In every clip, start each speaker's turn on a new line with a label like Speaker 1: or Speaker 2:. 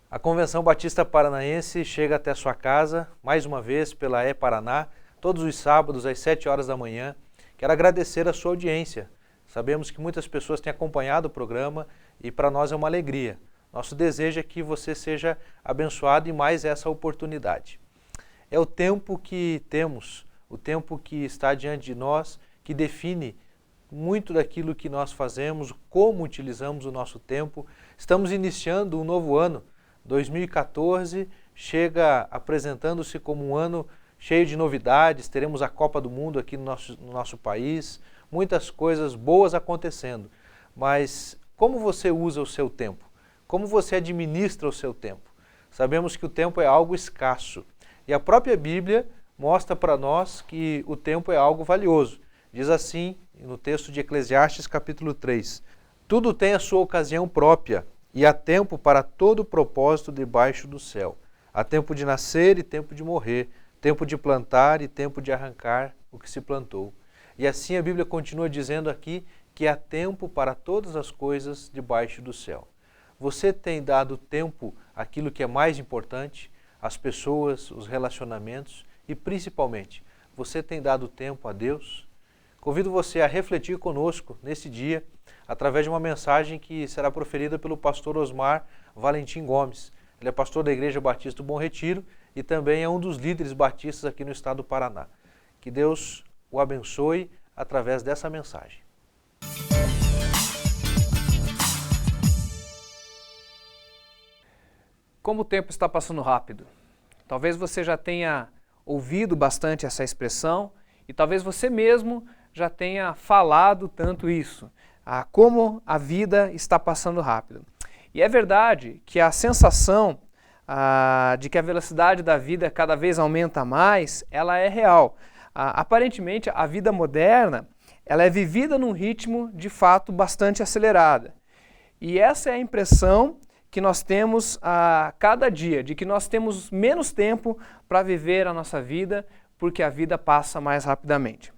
Speaker 1: A Convenção Batista Paranaense chega até sua casa, mais uma vez, pela E-Paraná, todos os sábados às 7 horas da manhã. Quero agradecer a sua audiência. Sabemos que muitas pessoas têm acompanhado o programa e para nós é uma alegria. Nosso desejo é que você seja abençoado em mais essa oportunidade. É o tempo que temos, o tempo que está diante de nós, que define muito daquilo que nós fazemos, como utilizamos o nosso tempo. Estamos iniciando um novo ano. 2014 chega apresentando-se como um ano cheio de novidades, teremos a Copa do Mundo aqui no nosso país, muitas coisas boas acontecendo. Mas como você usa o seu tempo? Como você administra o seu tempo? Sabemos que o tempo é algo escasso e a própria Bíblia mostra para nós que o tempo é algo valioso. Diz assim no texto de Eclesiastes capítulo 3, tudo tem a sua ocasião própria, e há tempo para todo propósito debaixo do céu. Há tempo de nascer e tempo de morrer, tempo de plantar e tempo de arrancar o que se plantou. E assim a Bíblia continua dizendo aqui que há tempo para todas as coisas debaixo do céu. Você tem dado tempo àquilo que é mais importante, às pessoas, os relacionamentos e principalmente, você tem dado tempo a Deus? Convido você a refletir conosco nesse dia, através de uma mensagem que será proferida pelo pastor Osmar Valentim Gomes. Ele é pastor da Igreja Batista do Bom Retiro e também é um dos líderes batistas aqui no estado do Paraná. Que Deus o abençoe através dessa mensagem.
Speaker 2: Como o tempo está passando rápido. Talvez você já tenha ouvido bastante essa expressão e talvez você mesmo já tenha falado tanto isso. Como a vida está passando rápido. E é verdade que a sensação de que a velocidade da vida cada vez aumenta mais, ela é real. Aparentemente, a vida moderna ela é vivida num ritmo de fato bastante acelerada. E essa é a impressão que nós temos a cada dia, de que nós temos menos tempo para viver a nossa vida, porque a vida passa mais rapidamente.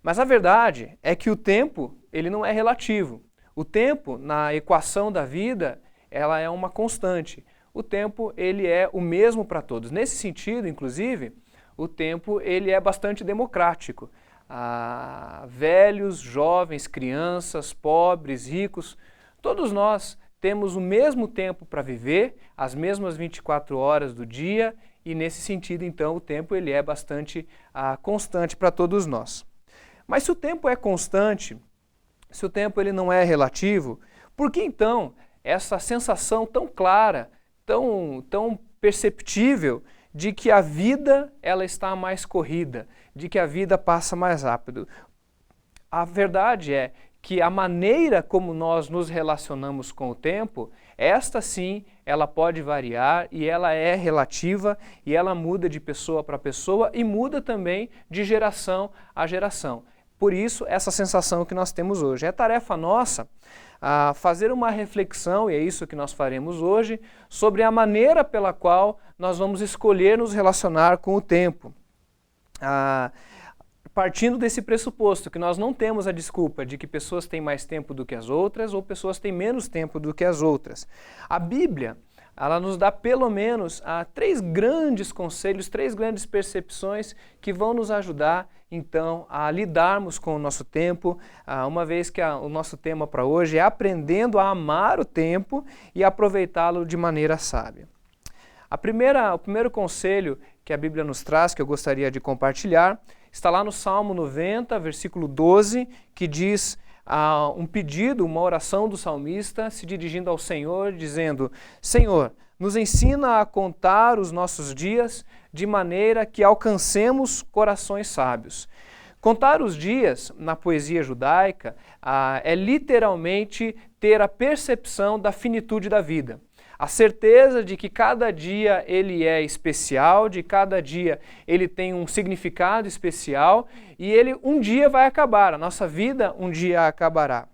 Speaker 2: Mas a verdade é que o tempo ele não é relativo. O tempo, na equação da vida, ela é uma constante. O tempo ele é o mesmo para todos. Nesse sentido, inclusive, o tempo ele é bastante democrático. Velhos, jovens, crianças, pobres, ricos, todos nós temos o mesmo tempo para viver, as mesmas 24 horas do dia, e nesse sentido, então, o tempo ele é bastante constante para todos nós. Mas se o tempo é constante, se o tempo ele não é relativo, por que então essa sensação tão clara, tão perceptível de que a vida ela está mais corrida, de que a vida passa mais rápido? A verdade é que a maneira como nós nos relacionamos com o tempo, esta sim, ela pode variar e ela é relativa e ela muda de pessoa para pessoa e muda também de geração a geração. Por isso, essa sensação que nós temos hoje. É tarefa nossa fazer uma reflexão, e é isso que nós faremos hoje, sobre a maneira pela qual nós vamos escolher nos relacionar com o tempo. Partindo desse pressuposto que nós não temos a desculpa de que pessoas têm mais tempo do que as outras ou pessoas têm menos tempo do que as outras. A Bíblia, ela nos dá pelo menos 3 grandes conselhos, 3 grandes percepções que vão nos ajudar, então, a lidarmos com o nosso tempo, uma vez que o nosso tema para hoje é aprendendo a amar o tempo e aproveitá-lo de maneira sábia. O primeiro conselho que a Bíblia nos traz, que eu gostaria de compartilhar, está lá no Salmo 90, versículo 12, que diz um pedido, uma oração do salmista se dirigindo ao Senhor, dizendo: Senhor, nos ensina a contar os nossos dias de maneira que alcancemos corações sábios. Contar os dias, na poesia judaica, é literalmente ter a percepção da finitude da vida. A certeza de que cada dia ele é especial, de cada dia ele tem um significado especial e ele um dia vai acabar, a nossa vida um dia acabará.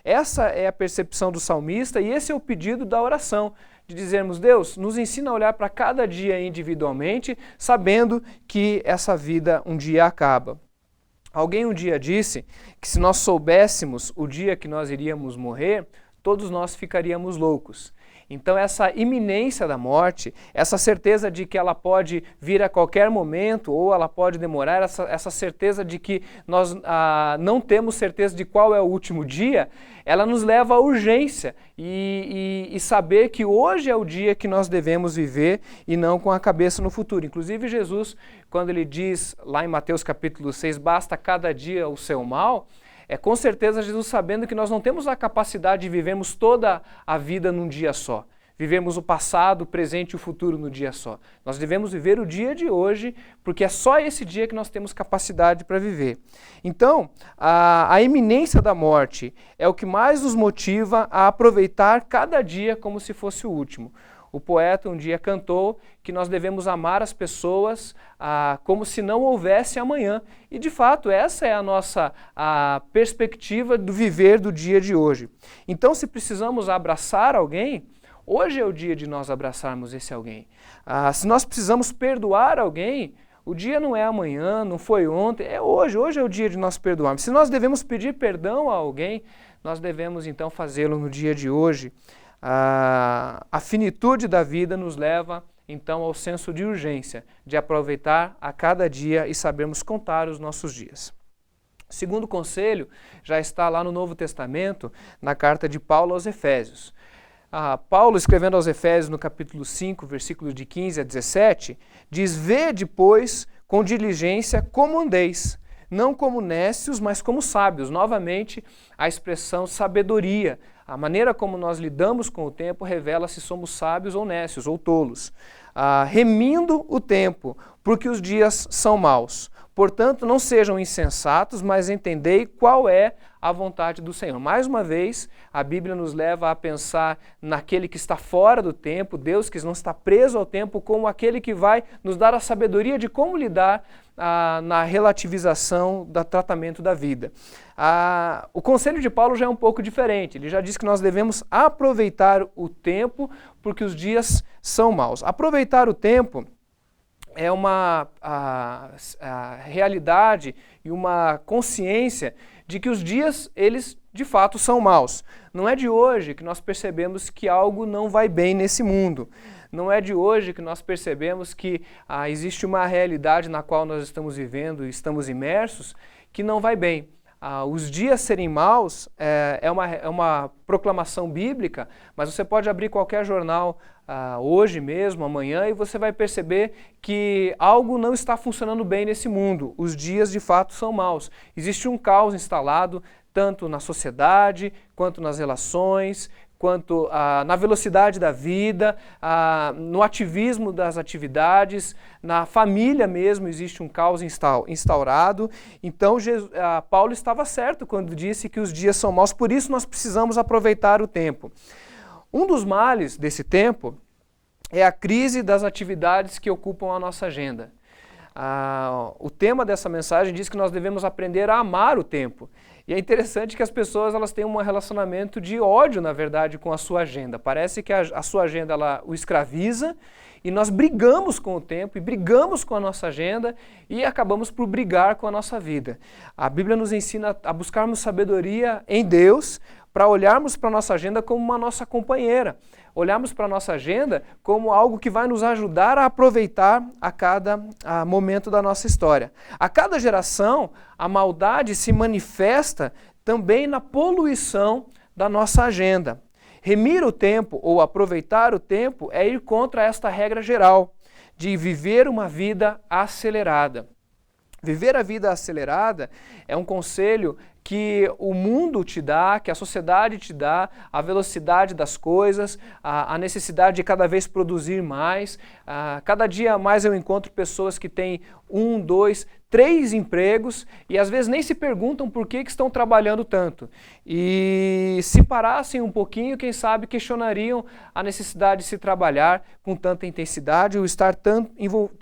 Speaker 2: Essa é a percepção do salmista e esse é o pedido da oração, de dizermos: Deus, nos ensina a olhar para cada dia individualmente, sabendo que essa vida um dia acaba. Alguém um dia disse que se nós soubéssemos o dia que nós iríamos morrer, todos nós ficaríamos loucos. Então essa iminência da morte, essa certeza de que ela pode vir a qualquer momento ou ela pode demorar, essa certeza de que nós não temos certeza de qual é o último dia, ela nos leva à urgência e saber que hoje é o dia que nós devemos viver e não com a cabeça no futuro. Inclusive Jesus, quando ele diz lá em Mateus capítulo 6, basta cada dia o seu mal, é com certeza Jesus sabendo que nós não temos a capacidade de vivermos toda a vida num dia só. Vivemos o passado, o presente e o futuro no dia só. Nós devemos viver o dia de hoje, porque é só esse dia que nós temos capacidade para viver. Então, a iminência da morte é o que mais nos motiva a aproveitar cada dia como se fosse o último. O poeta um dia cantou que nós devemos amar as pessoas como se não houvesse amanhã. E, de fato, essa é a nossa perspectiva do viver do dia de hoje. Então, se precisamos abraçar alguém, hoje é o dia de nós abraçarmos esse alguém. Se nós precisamos perdoar alguém, o dia não é amanhã, não foi ontem, é hoje. Hoje é o dia de nós perdoarmos. Se nós devemos pedir perdão a alguém, nós devemos, então, fazê-lo no dia de hoje. A finitude da vida nos leva, então, ao senso de urgência, de aproveitar a cada dia e sabermos contar os nossos dias. O segundo conselho já está lá no Novo Testamento, na carta de Paulo aos Efésios. Paulo, escrevendo aos Efésios, no capítulo 5, versículos de 15 a 17, diz: vede, pois, com diligência como andeis, não como nécios, mas como sábios. Novamente, a expressão sabedoria. A maneira como nós lidamos com o tempo revela se somos sábios ou nécios, ou tolos. Remindo o tempo, porque os dias são maus. Portanto, não sejam insensatos, mas entendei qual é a vontade do Senhor. Mais uma vez, a Bíblia nos leva a pensar naquele que está fora do tempo, Deus que não está preso ao tempo, como aquele que vai nos dar a sabedoria de como lidar na relativização do tratamento da vida. O conselho de Paulo já é um pouco diferente. Ele já diz que nós devemos aproveitar o tempo porque os dias são maus. Aproveitar o tempo é uma realidade e uma consciência de que os dias, eles de fato são maus. Não é de hoje que nós percebemos que algo não vai bem nesse mundo. Não é de hoje que nós percebemos que existe uma realidade na qual nós estamos vivendo e estamos imersos que não vai bem. Os dias serem maus é uma proclamação bíblica, mas você pode abrir qualquer jornal hoje mesmo, amanhã, e você vai perceber que algo não está funcionando bem nesse mundo. Os dias de fato são maus. Existe um caos instalado tanto na sociedade, quanto nas relações, quanto na velocidade da vida, no ativismo das atividades, na família mesmo existe um caos instaurado. Então Paulo estava certo quando disse que os dias são maus, por isso nós precisamos aproveitar o tempo. Um dos males desse tempo é a crise das atividades que ocupam a nossa agenda. O tema dessa mensagem diz que nós devemos aprender a amar o tempo. E é interessante que as pessoas elas têm um relacionamento de ódio, na verdade, com a sua agenda. Parece que a sua agenda ela o escraviza e nós brigamos com o tempo e brigamos com a nossa agenda e acabamos por brigar com a nossa vida. A Bíblia nos ensina a buscarmos sabedoria em Deus para olharmos para a nossa agenda como uma nossa companheira. Olharmos para a nossa agenda como algo que vai nos ajudar a aproveitar a cada momento da nossa história. A cada geração, a maldade se manifesta também na poluição da nossa agenda. Remir o tempo ou aproveitar o tempo é ir contra esta regra geral de viver uma vida acelerada. Viver a vida acelerada é um conselho que o mundo te dá, que a sociedade te dá, a velocidade das coisas, a necessidade de cada vez produzir mais. Cada dia mais eu encontro pessoas que têm 1, 2, 3 empregos e às vezes nem se perguntam por que estão trabalhando tanto. E se parassem um pouquinho, quem sabe questionariam a necessidade de se trabalhar com tanta intensidade ou estar tão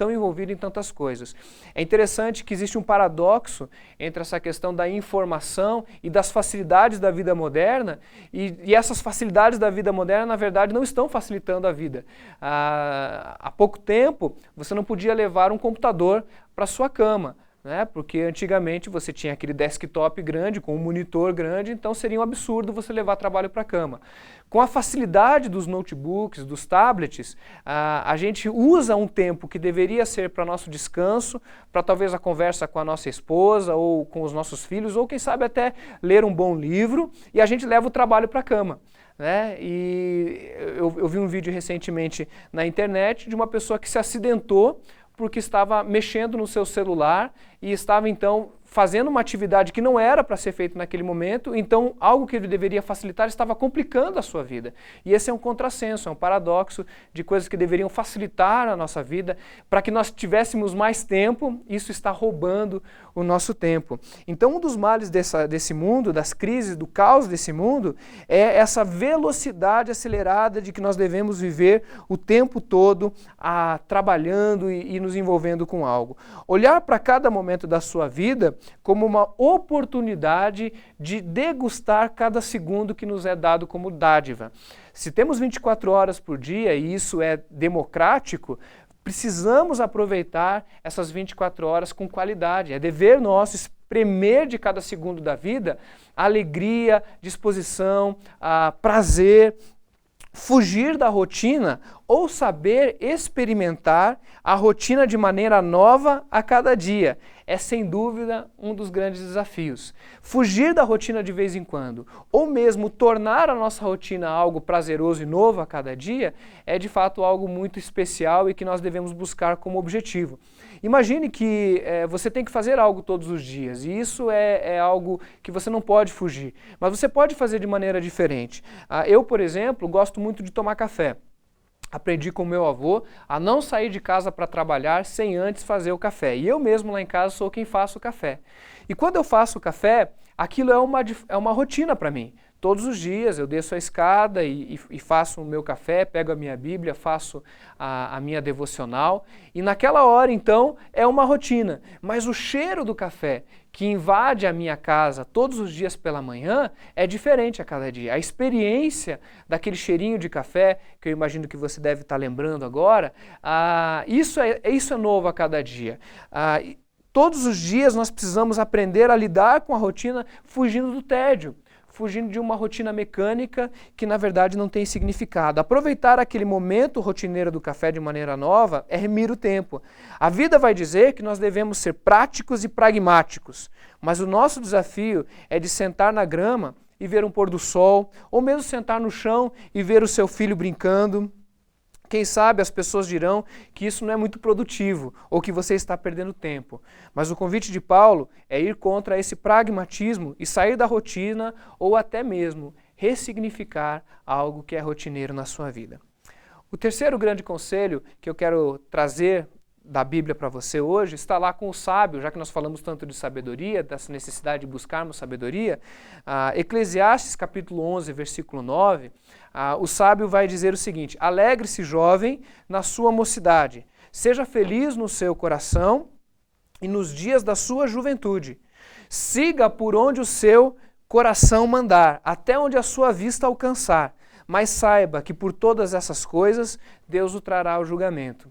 Speaker 2: envolvido em tantas coisas. É interessante que existe um paradoxo entre essa questão da informação e das facilidades da vida moderna, e essas facilidades da vida moderna, na verdade, não estão facilitando a vida. Há pouco tempo, você não podia levar um computador para sua cama. né? Porque antigamente você tinha aquele desktop grande, com um monitor grande, então seria um absurdo você levar trabalho para a cama. Com a facilidade dos notebooks, dos tablets, a gente usa um tempo que deveria ser para nosso descanso, para talvez a conversa com a nossa esposa ou com os nossos filhos, ou quem sabe até ler um bom livro, e a gente leva o trabalho para a cama. Né? E eu vi um vídeo recentemente na internet de uma pessoa que se acidentou porque estava mexendo no seu celular e estava então fazendo uma atividade que não era para ser feita naquele momento, então algo que ele deveria facilitar estava complicando a sua vida. E esse é um contrassenso, é um paradoxo de coisas que deveriam facilitar a nossa vida, para que nós tivéssemos mais tempo, isso está roubando o nosso tempo. Então um dos males desse mundo, das crises, do caos desse mundo, é essa velocidade acelerada de que nós devemos viver o tempo todo trabalhando e nos envolvendo com algo. Olhar para cada momento da sua vida como uma oportunidade de degustar cada segundo que nos é dado como dádiva. Se temos 24 horas por dia e isso é democrático, precisamos aproveitar essas 24 horas com qualidade. É dever nosso espremer de cada segundo da vida alegria, disposição, prazer, fugir da rotina ou saber experimentar a rotina de maneira nova a cada dia. É sem dúvida um dos grandes desafios. Fugir da rotina de vez em quando, ou mesmo tornar a nossa rotina algo prazeroso e novo a cada dia, é de fato algo muito especial e que nós devemos buscar como objetivo. Imagine que você tem que fazer algo todos os dias e isso é algo que você não pode fugir, mas você pode fazer de maneira diferente. Eu, por exemplo, gosto muito de tomar café. Aprendi com meu avô a não sair de casa para trabalhar sem antes fazer o café. E eu mesmo lá em casa sou quem faço o café. E quando eu faço o café, aquilo é uma rotina para mim. Todos os dias eu desço a escada e faço o meu café, pego a minha Bíblia, faço a minha devocional. E naquela hora, então, é uma rotina. Mas o cheiro do café que invade a minha casa todos os dias pela manhã é diferente a cada dia. A experiência daquele cheirinho de café, que eu imagino que você deve estar lembrando agora, isso é novo a cada dia. Todos os dias nós precisamos aprender a lidar com a rotina fugindo do tédio, fugindo de uma rotina mecânica que na verdade não tem significado. Aproveitar aquele momento rotineiro do café de maneira nova é remir o tempo. A vida vai dizer que nós devemos ser práticos e pragmáticos, mas o nosso desafio é de sentar na grama e ver um pôr do sol, ou mesmo sentar no chão e ver o seu filho brincando. Quem sabe as pessoas dirão que isso não é muito produtivo ou que você está perdendo tempo. Mas o convite de Paulo é ir contra esse pragmatismo e sair da rotina ou até mesmo ressignificar algo que é rotineiro na sua vida. O terceiro grande conselho que eu quero trazer da Bíblia para você hoje está lá com o sábio, já que nós falamos tanto de sabedoria, dessa necessidade de buscarmos sabedoria. Eclesiastes capítulo 11, versículo 9, o sábio vai dizer o seguinte: alegre-se, jovem, na sua mocidade, seja feliz no seu coração e nos dias da sua juventude. Siga por onde o seu coração mandar, até onde a sua vista alcançar, mas saiba que por todas essas coisas Deus o trará ao julgamento.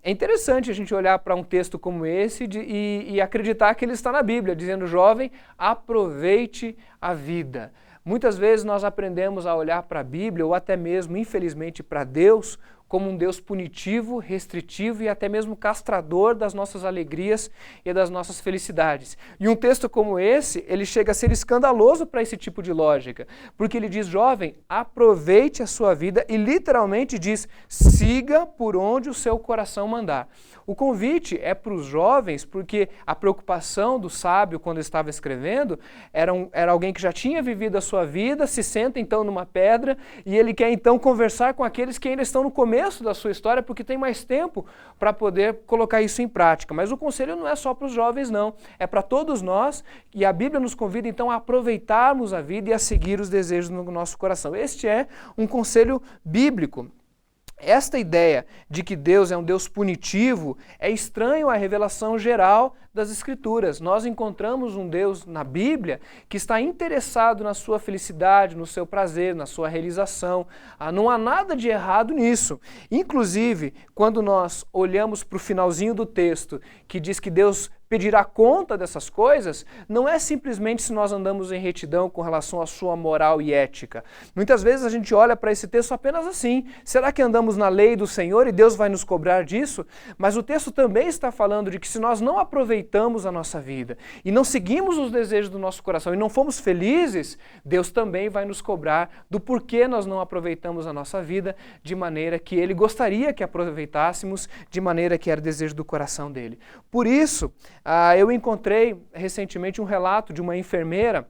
Speaker 2: É interessante a gente olhar para um texto como esse e acreditar que ele está na Bíblia, dizendo: jovem, aproveite a vida. Muitas vezes nós aprendemos a olhar para a Bíblia, ou até mesmo, infelizmente, para Deus, como um Deus punitivo, restritivo e até mesmo castrador das nossas alegrias e das nossas felicidades. E um texto como esse, ele chega a ser escandaloso para esse tipo de lógica, porque ele diz: jovem, aproveite a sua vida, e literalmente diz: siga por onde o seu coração mandar. O convite é para os jovens, porque a preocupação do sábio quando estava escrevendo era alguém que já tinha vivido a sua vida, se senta então numa pedra e ele quer então conversar com aqueles que ainda estão no começo da sua história, porque tem mais tempo para poder colocar isso em prática. Mas o conselho não é só para os jovens, não. É para todos nós, e a Bíblia nos convida então a aproveitarmos a vida e a seguir os desejos no nosso coração. Este é um conselho bíblico. Esta ideia de que Deus é um Deus punitivo é estranho à revelação geral das Escrituras. Nós encontramos um Deus na Bíblia que está interessado na sua felicidade, no seu prazer, na sua realização. Não há nada de errado nisso. Inclusive, quando nós olhamos para o finalzinho do texto, que diz que Deus pedirá conta dessas coisas, não é simplesmente se nós andamos em retidão com relação à sua moral e ética. Muitas vezes a gente olha para esse texto apenas assim, será que andamos na lei do Senhor e Deus vai nos cobrar disso? Mas o texto também está falando de que se nós não aproveitamos a nossa vida e não seguimos os desejos do nosso coração e não fomos felizes, Deus também vai nos cobrar do porquê nós não aproveitamos a nossa vida de maneira que Ele gostaria que aproveitássemos, de maneira que era desejo do coração dele. Por isso, eu encontrei recentemente um relato de uma enfermeira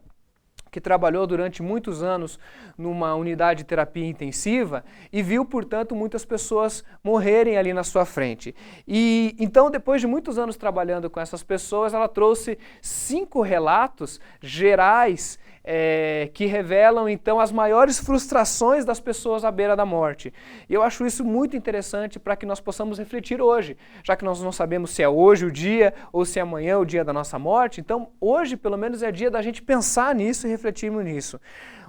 Speaker 2: que trabalhou durante muitos anos numa unidade de terapia intensiva e viu, portanto, muitas pessoas morrerem ali na sua frente. E então, depois de muitos anos trabalhando com essas pessoas, ela trouxe 5 relatos gerais que revelam, então, as maiores frustrações das pessoas à beira da morte. E eu acho isso muito interessante para que nós possamos refletir hoje, já que nós não sabemos se é hoje o dia ou se é amanhã o dia da nossa morte, então hoje, pelo menos, é dia da gente pensar nisso e refletirmos nisso.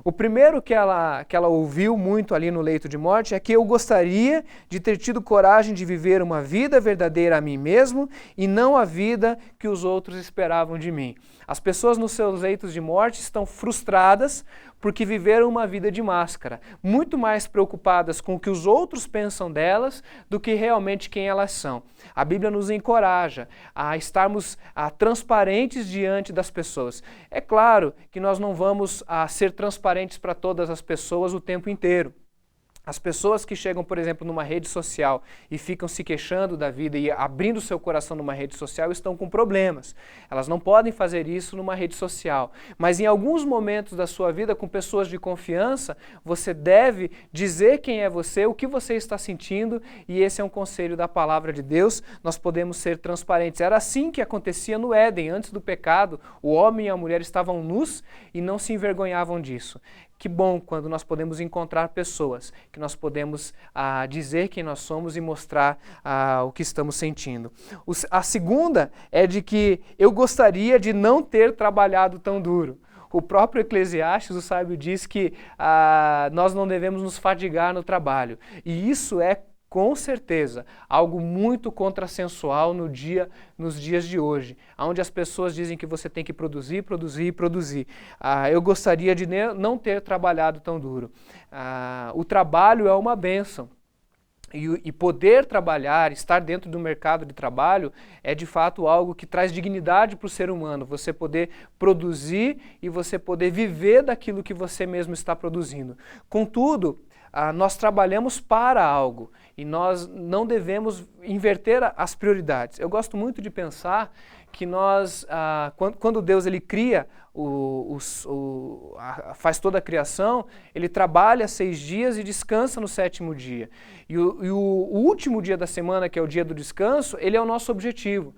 Speaker 2: O primeiro que ela ouviu muito ali no leito de morte é que eu gostaria de ter tido coragem de viver uma vida verdadeira a mim mesmo e não a vida que os outros esperavam de mim. As pessoas nos seus leitos de morte estão frustradas porque viveram uma vida de máscara, muito mais preocupadas com o que os outros pensam delas do que realmente quem elas são. A Bíblia nos encoraja a estarmos transparentes diante das pessoas. É claro que nós não vamos ser transparentes para todas as pessoas o tempo inteiro. As pessoas que chegam, por exemplo, numa rede social e ficam se queixando da vida e abrindo seu coração numa rede social estão com problemas. Elas não podem fazer isso numa rede social. Mas em alguns momentos da sua vida, com pessoas de confiança, você deve dizer quem é você, o que você está sentindo, e esse é um conselho da palavra de Deus. Nós podemos ser transparentes. Era assim que acontecia no Éden, antes do pecado. O homem e a mulher estavam nus e não se envergonhavam disso. Que bom quando nós podemos encontrar pessoas, que nós podemos dizer quem nós somos e mostrar o que estamos sentindo. A segunda é de que eu gostaria de não ter trabalhado tão duro. O próprio Eclesiastes, o sábio, diz que nós não devemos nos fadigar no trabalho. E isso é, com certeza, algo muito contrassensual nos dias de hoje, onde as pessoas dizem que você tem que produzir, produzir e produzir. Eu gostaria de não ter trabalhado tão duro. O trabalho é uma bênção. E poder trabalhar, estar dentro do mercado de trabalho é de fato algo que traz dignidade para o ser humano. Você poder produzir e você poder viver daquilo que você mesmo está produzindo. Contudo, nós trabalhamos para algo e nós não devemos inverter as prioridades. Eu gosto muito de pensar que nós, quando Deus ele cria, faz toda a criação, ele trabalha 6 dias e descansa no 7º dia. E o último dia da semana, que é o dia do descanso, ele é o nosso objetivo.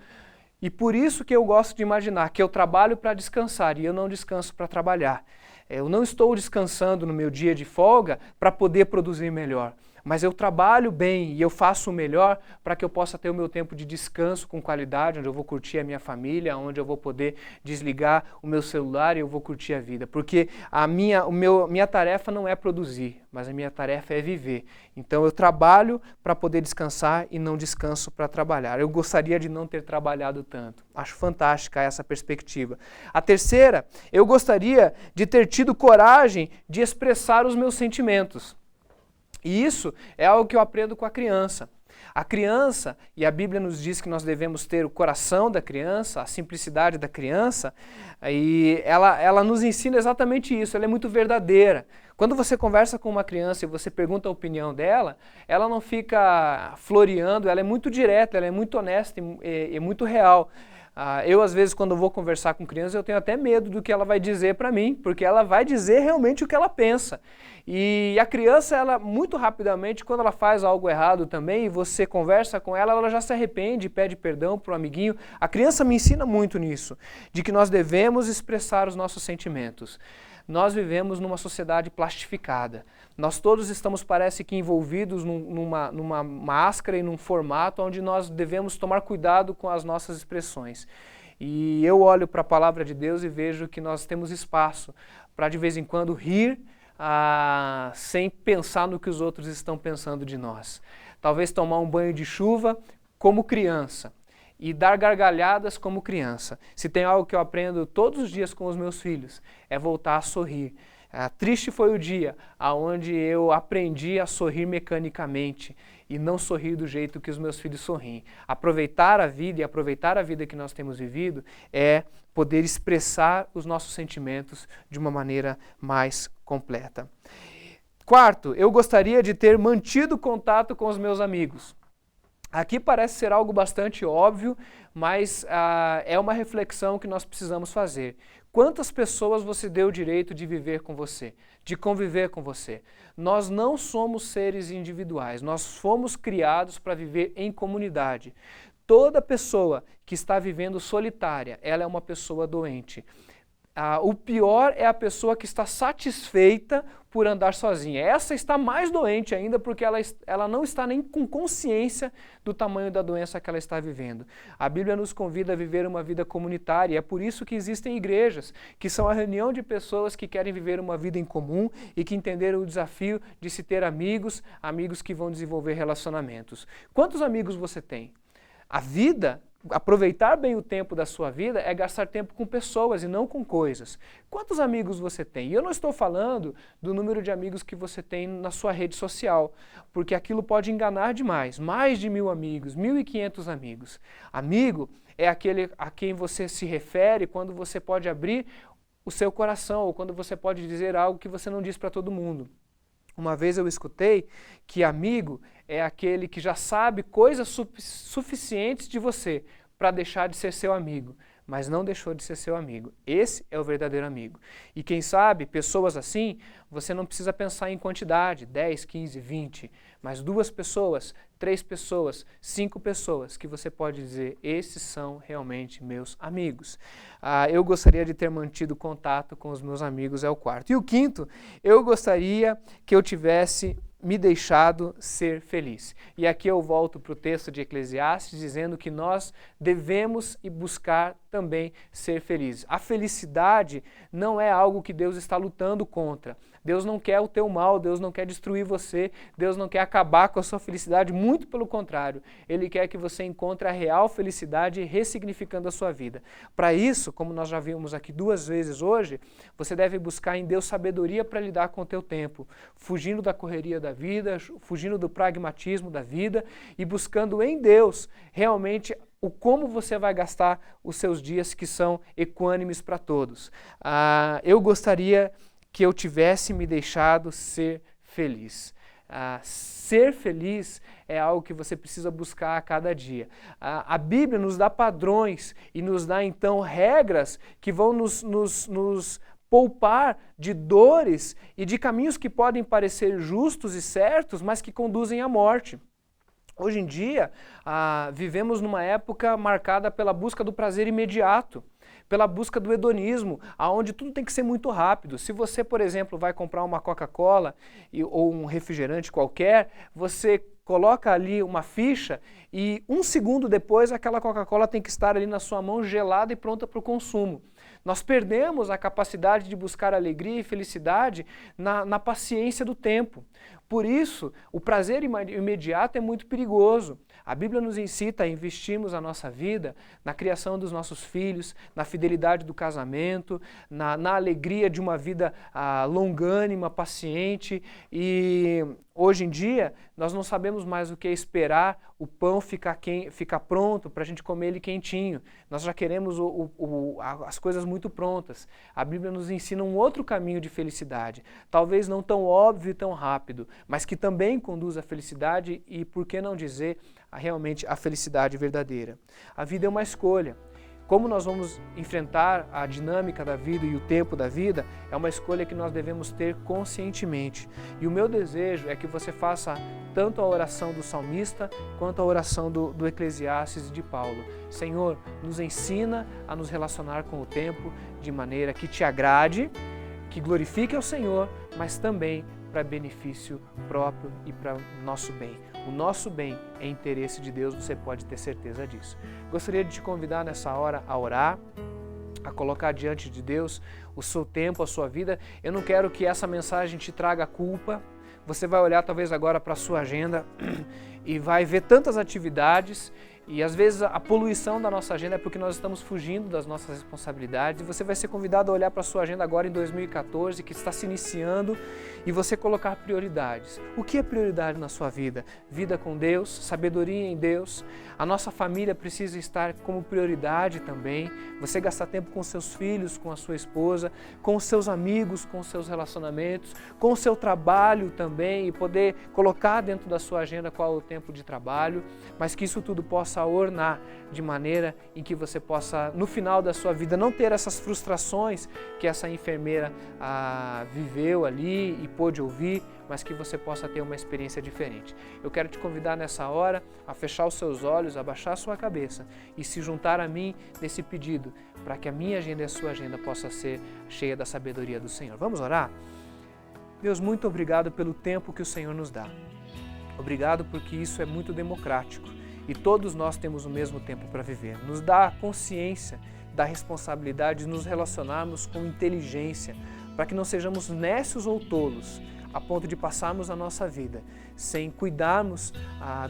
Speaker 2: E por isso que eu gosto de imaginar que eu trabalho para descansar e eu não descanso para trabalhar. Eu não estou descansando no meu dia de folga para poder produzir melhor, mas eu trabalho bem e eu faço o melhor para que eu possa ter o meu tempo de descanso com qualidade, onde eu vou curtir a minha família, onde eu vou poder desligar o meu celular e eu vou curtir a vida. Porque minha tarefa não é produzir, mas a minha tarefa é viver. Então eu trabalho para poder descansar e não descanso para trabalhar. Eu gostaria de não ter trabalhado tanto. Acho fantástica essa perspectiva. A terceira, eu gostaria de ter tido coragem de expressar os meus sentimentos. E isso é algo que eu aprendo com a criança. A criança, e a Bíblia nos diz que nós devemos ter o coração da criança, a simplicidade da criança, e ela nos ensina exatamente isso, ela é muito verdadeira. Quando você conversa com uma criança e você pergunta a opinião dela, ela não fica floreando, ela é muito direta, ela é muito honesta e muito real. Eu, às vezes, quando vou conversar com criança, eu tenho até medo do que ela vai dizer para mim, porque ela vai dizer realmente o que ela pensa. E a criança, ela muito rapidamente, quando ela faz algo errado também, e você conversa com ela, ela já se arrepende, pede perdão para o amiguinho. A criança me ensina muito nisso, de que nós devemos expressar os nossos sentimentos. Nós vivemos numa sociedade plastificada. Nós todos estamos, parece que, envolvidos numa máscara e num formato onde nós devemos tomar cuidado com as nossas expressões. E eu olho para a palavra de Deus e vejo que nós temos espaço para, de vez em quando, rir sem pensar no que os outros estão pensando de nós. Talvez tomar um banho de chuva como criança. e dar gargalhadas como criança. Se tem algo que eu aprendo todos os dias com os meus filhos, é voltar a sorrir. Triste foi o dia onde eu aprendi a sorrir mecanicamente e não sorrir do jeito que os meus filhos sorriem. Aproveitar a vida e aproveitar a vida que nós temos vivido é poder expressar os nossos sentimentos de uma maneira mais completa. Quarto, eu gostaria de ter mantido contato com os meus amigos. Aqui parece ser algo bastante óbvio, mas é uma reflexão que nós precisamos fazer. Quantas pessoas você deu o direito de viver com você, de conviver com você? Nós não somos seres individuais, nós fomos criados para viver em comunidade. Toda pessoa que está vivendo solitária, ela é uma pessoa doente. O pior é a pessoa que está satisfeita por andar sozinha. Essa está mais doente ainda porque ela não está nem com consciência do tamanho da doença que ela está vivendo. A Bíblia nos convida a viver uma vida comunitária e é por isso que existem igrejas, que são a reunião de pessoas que querem viver uma vida em comum e que entenderam o desafio de se ter amigos, amigos que vão desenvolver relacionamentos. Quantos amigos você tem? A vida, aproveitar bem o tempo da sua vida é gastar tempo com pessoas e não com coisas. Quantos amigos você tem? E eu não estou falando do número de amigos que você tem na sua rede social, porque aquilo pode enganar demais. Mais de 1.000 amigos, 1.500 amigos. Amigo é aquele a quem você se refere quando você pode abrir o seu coração ou quando você pode dizer algo que você não diz para todo mundo. Uma vez eu escutei que amigo é aquele que já sabe coisas suficientes de você para deixar de ser seu amigo, mas não deixou de ser seu amigo. Esse é o verdadeiro amigo. E quem sabe, pessoas assim, você não precisa pensar em quantidade, 10, 15, 20, mas 2 pessoas, 3 pessoas, 5 pessoas que você pode dizer, esses são realmente meus amigos. Eu gostaria de ter mantido contato com os meus amigos, é o quarto. E o quinto, eu gostaria que eu tivesse me deixado ser feliz. E aqui eu volto para o texto de Eclesiastes dizendo que nós devemos e buscar também ser felizes. A felicidade não é algo que Deus está lutando contra. Deus não quer o teu mal, Deus não quer destruir você, Deus não quer acabar com a sua felicidade, muito pelo contrário. Ele quer que você encontre a real felicidade ressignificando a sua vida. Para isso, como nós já vimos aqui 2 vezes hoje, você deve buscar em Deus sabedoria para lidar com o teu tempo, fugindo da correria da vida, fugindo do pragmatismo da vida e buscando em Deus realmente o como você vai gastar os seus dias que são equânimes para todos. Eu gostaria que eu tivesse me deixado ser feliz. Ser feliz é algo que você precisa buscar a cada dia. A Bíblia nos dá padrões e nos dá então regras que vão nos poupar de dores e de caminhos que podem parecer justos e certos, mas que conduzem à morte. Hoje em dia, vivemos numa época marcada pela busca do prazer imediato, pela busca do hedonismo, onde tudo tem que ser muito rápido. Se você, por exemplo, vai comprar uma Coca-Cola ou um refrigerante qualquer, você coloca ali uma ficha e 1 segundo depois aquela Coca-Cola tem que estar ali na sua mão gelada e pronta para o consumo. Nós perdemos a capacidade de buscar alegria e felicidade na paciência do tempo. Por isso, o prazer imediato é muito perigoso. A Bíblia nos incita a investirmos a nossa vida na criação dos nossos filhos, na fidelidade do casamento, na alegria de uma vida longânima, paciente. E hoje em dia, nós não sabemos mais o que é esperar o pão ficar pronto para a gente comer ele quentinho. Nós já queremos as coisas muito prontas. A Bíblia nos ensina um outro caminho de felicidade, talvez não tão óbvio e tão rápido, mas que também conduz à felicidade e, por que não dizer, realmente a felicidade verdadeira. A vida é uma escolha. Como nós vamos enfrentar a dinâmica da vida e o tempo da vida, é uma escolha que nós devemos ter conscientemente. E o meu desejo é que você faça tanto a oração do salmista, quanto a oração do Eclesiastes e de Paulo. Senhor, nos ensina a nos relacionar com o tempo de maneira que te agrade, que glorifique ao Senhor, mas também para benefício próprio e para o nosso bem. O nosso bem é interesse de Deus, você pode ter certeza disso. Gostaria de te convidar nessa hora a orar, a colocar diante de Deus o seu tempo, a sua vida. Eu não quero que essa mensagem te traga culpa. Você vai olhar talvez agora para a sua agenda e vai ver tantas atividades E às vezes a poluição da nossa agenda é porque nós estamos fugindo das nossas responsabilidades. E você vai ser convidado a olhar para a sua agenda agora em 2014, que está se iniciando, e você colocar prioridades. O que é prioridade na sua vida? Vida com Deus, sabedoria em Deus. A nossa família precisa estar como prioridade também. Você gastar tempo com seus filhos, com a sua esposa, com os seus amigos, com os seus relacionamentos, com o seu trabalho também, e poder colocar dentro da sua agenda qual é o tempo de trabalho, mas que isso tudo possa ornar de maneira em que você possa, no final da sua vida, não ter essas frustrações que essa enfermeira viveu ali e pôde ouvir, mas que você possa ter uma experiência diferente. Eu quero te convidar nessa hora a fechar os seus olhos, a baixar a sua cabeça e se juntar a mim nesse pedido, para que a minha agenda e a sua agenda possa ser cheia da sabedoria do Senhor. Vamos orar? Deus, muito obrigado pelo tempo que o Senhor nos dá. Obrigado porque isso é muito democrático e todos nós temos o mesmo tempo para viver. Nos dá a consciência da responsabilidade de nos relacionarmos com inteligência, para que não sejamos nécios ou tolos, a ponto de passarmos a nossa vida sem cuidarmos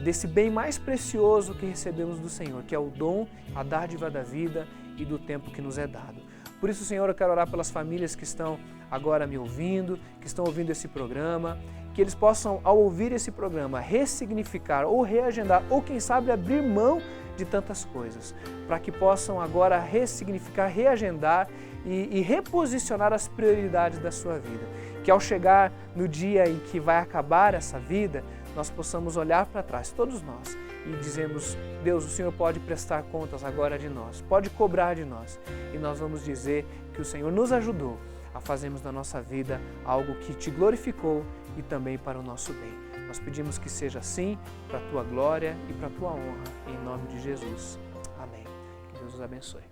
Speaker 2: desse bem mais precioso que recebemos do Senhor, que é o dom, a dádiva da vida e do tempo que nos é dado. Por isso, Senhor, eu quero orar pelas famílias que estão agora me ouvindo, que estão ouvindo esse programa, que eles possam, ao ouvir esse programa, ressignificar ou reagendar, ou quem sabe abrir mão de tantas coisas, para que possam agora ressignificar, reagendar e reposicionar as prioridades da sua vida. Que ao chegar no dia em que vai acabar essa vida, nós possamos olhar para trás, todos nós, e dizemos: Deus, o Senhor pode prestar contas agora de nós, pode cobrar de nós, e nós vamos dizer que o Senhor nos ajudou a fazermos da nossa vida algo que te glorificou e também para o nosso bem. Nós pedimos que seja assim, para a tua glória e para a tua honra, em nome de Jesus. Amém. Que Deus os abençoe.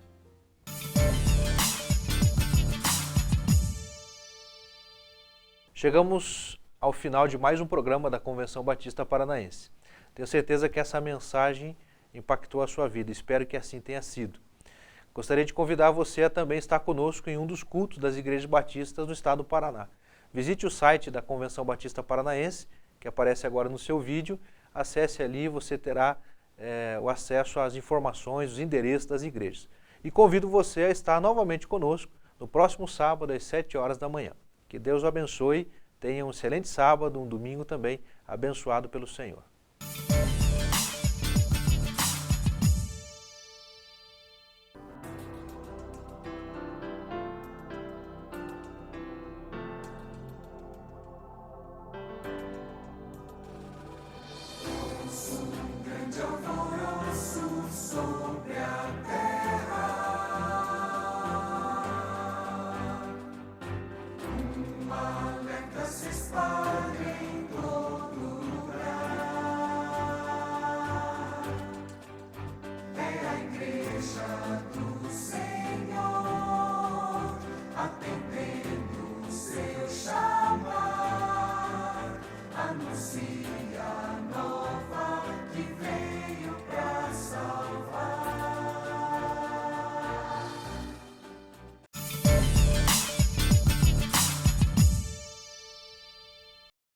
Speaker 1: Chegamos ao final de mais um programa da Convenção Batista Paranaense. Tenho certeza que essa mensagem impactou a sua vida. Espero que assim tenha sido. Gostaria de convidar você a também estar conosco em um dos cultos das igrejas batistas no estado do Paraná. Visite o site da Convenção Batista Paranaense, que aparece agora no seu vídeo. Acesse ali e você terá o acesso às informações, os endereços das igrejas. E convido você a estar novamente conosco no próximo sábado às 7 horas da manhã. Que Deus o abençoe, tenha um excelente sábado, um domingo também abençoado pelo Senhor.
Speaker 3: Igreja do